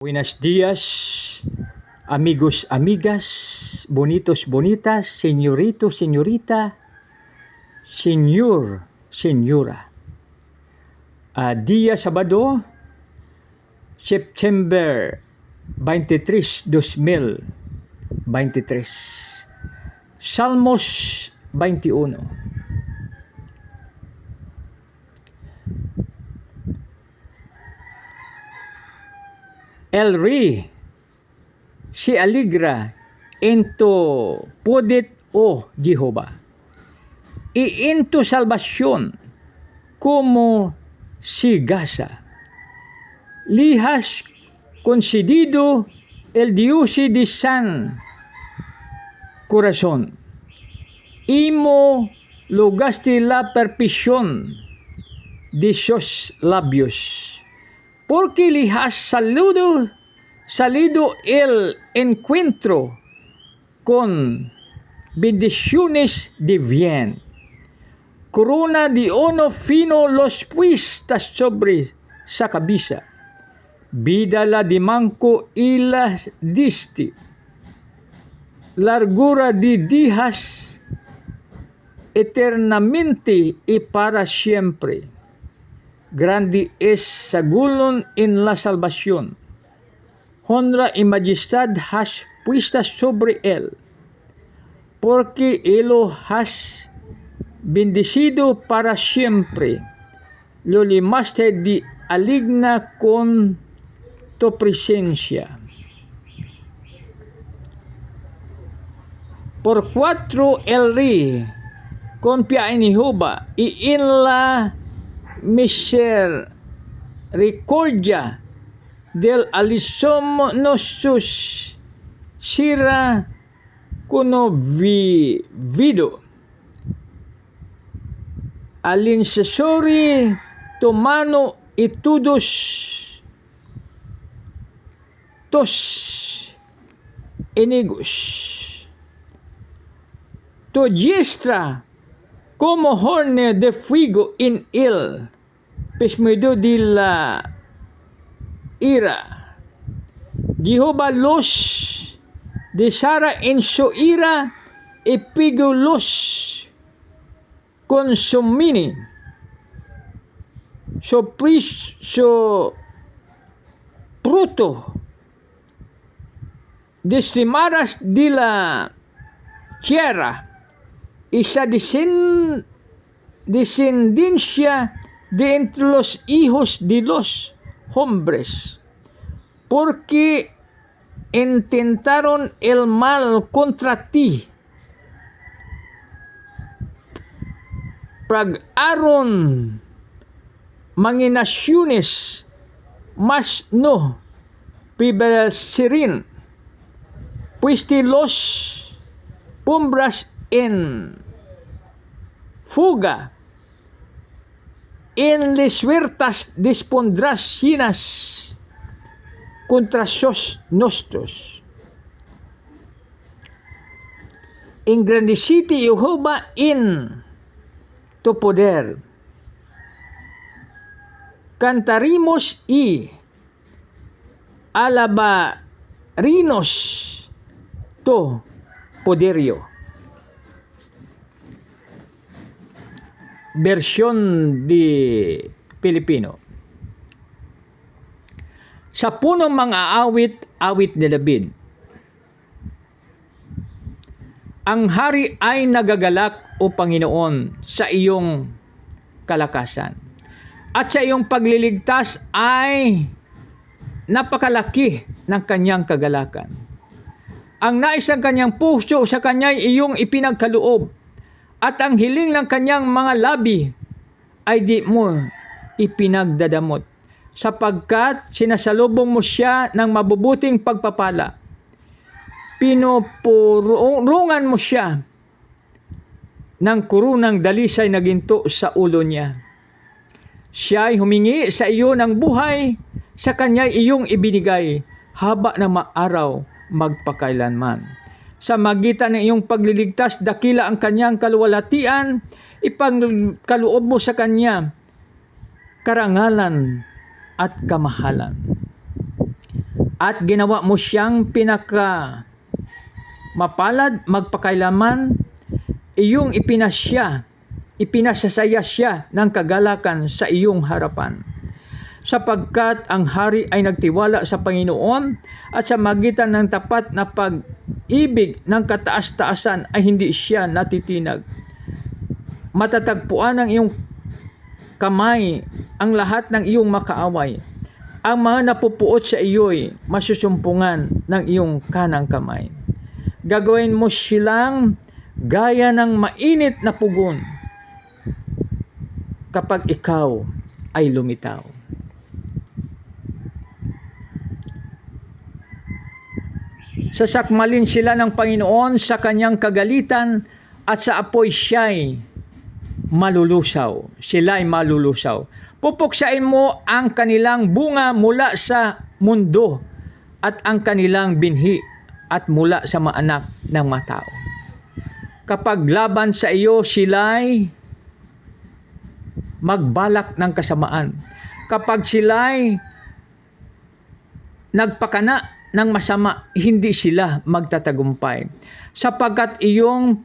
Buenos días, amigos, amigas, bonitos, bonitas, señorito, señorita, señor, señora. Día Sabado, September 23, 2023. Salmos 21. El rey se alegra en tu poder, oh Jehová, y en tu salvación como si gasa. Le has concedido el Dios de San Corazón, y mo logaste la perfección de sus labios. Porque le has salido el encuentro con bendiciones de bien. Corona de oro fino los puestas sobre sa cabeza. Vida la de manco y la diste. Largura de días eternamente y para siempre. Grande es sagulon en la salvación. Honra y majestad has puestas sobre él, porque él lo has bendecido para siempre. Lo limaste de aligna con tu presencia. Por cuatro el rey confía en Jehová y en la misericordia del Altísimo nos será conmovido. Al incesori tu mano y todos tus enemigos. Tu diestra como horno de fuego en él, medio de la ira. Jehová los desara en su ira y pegó los consumini. Su fruto decimaras de la tierra y sa descendencia de entre los hijos de los hombres, porque intentaron el mal contra ti, pragaron mga naciones, mas no prevalecerin, pueste los pumbras en fuga, en les huertas dispondrás llenas contra sus nostros. Engrandecite Jehová en tu poder. Cantaremos y alabaremos tu poderío. Versión de Pilipino. Sa punong mga awit ni David. Ang hari ay nagagalak, o Panginoon, sa iyong kalakasan. At sa iyong pagliligtas ay napakalaki ng kanyang kagalakan. Ang nais ng kanyang puso sa kanya'y iyong ipinagkaloob, at ang hiling ng kanyang mga labi ay di mo ipinagdadamot, sapagkat sinasalubong mo siya ng mabubuting pagpapala. Pinupurungan mo siya ng kurunang dalisay na ginto sa ulo niya. Siya ay humingi sa iyo ng buhay, sa kanya'y iyong ibinigay haba ng maaraw magpakailanman. Sa magitan ng iyong pagliligtas, dakila ang kanyang kaluwalhatian, ipagkaloob mo sa kanya karangalan at kamahalan. at ginawa mo siyang pinaka mapalad magpakailaman, iyong ipinasasaya siya ng kagalakan sa iyong harapan. Sapagkat ang hari ay nagtiwala sa Panginoon at sa magitan ng tapat na pag-ibig ng kataas-taasan ay hindi siya natitinag. Matatagpuan ng iyong kamay ang lahat ng iyong makaaway. Ang mga napupuot sa iyo'y masusumpungan ng iyong kanang kamay. Gagawin mo silang gaya ng mainit na pugon kapag ikaw ay lumitaw. Sasakmalin sila ng Panginoon sa kanyang kagalitan at sa apoy sila'y malulusaw. Pupuksain mo ang kanilang bunga mula sa mundo at ang kanilang binhi at mula sa mga anak ng mga tao. Kapag laban sa iyo sila'y magbalak ng kasamaan. Kapag sila'y nagpakana ng masama, hindi sila magtatagumpay. Sapagkat iyong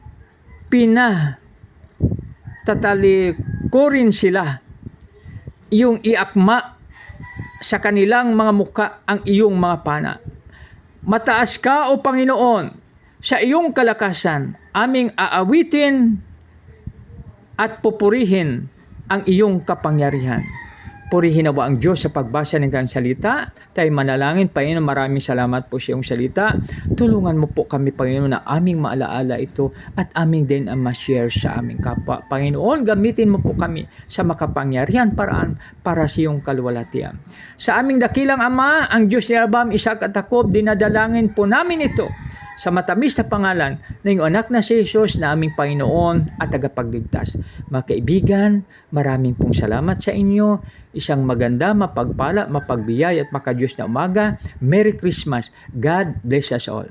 tatalikurin sila, iyong iakma sa kanilang mga muka ang iyong mga pana. Mataas ka, O Panginoon, sa iyong kalakasan, aming aawitin at pupurihin ang iyong kapangyarihan. Purihin nawa ang Diyos sa pagbasa ng kanyang salita. Tayo manalangin. Panginoon, maraming salamat po sa iyong salita. Tulungan mo po kami, Panginoon, na aming maalaala ito at aming din ang ma-share sa aming kapwa. Panginoon, gamitin mo po kami sa makapangyarihan paraan para sa iyong kalwalatian. Sa aming dakilang Ama, ang Diyos ni Abraham, Isaac at Jacob, dinadalangin po namin ito sa matamis na pangalan ng iyong anak na si Jesus na aming Panginoon at tagapagligtas. Mga kaibigan, maraming pong salamat sa inyo. Isang maganda, mapagpala, mapagbiyay at makadiyos na umaga. Merry Christmas. God bless us all.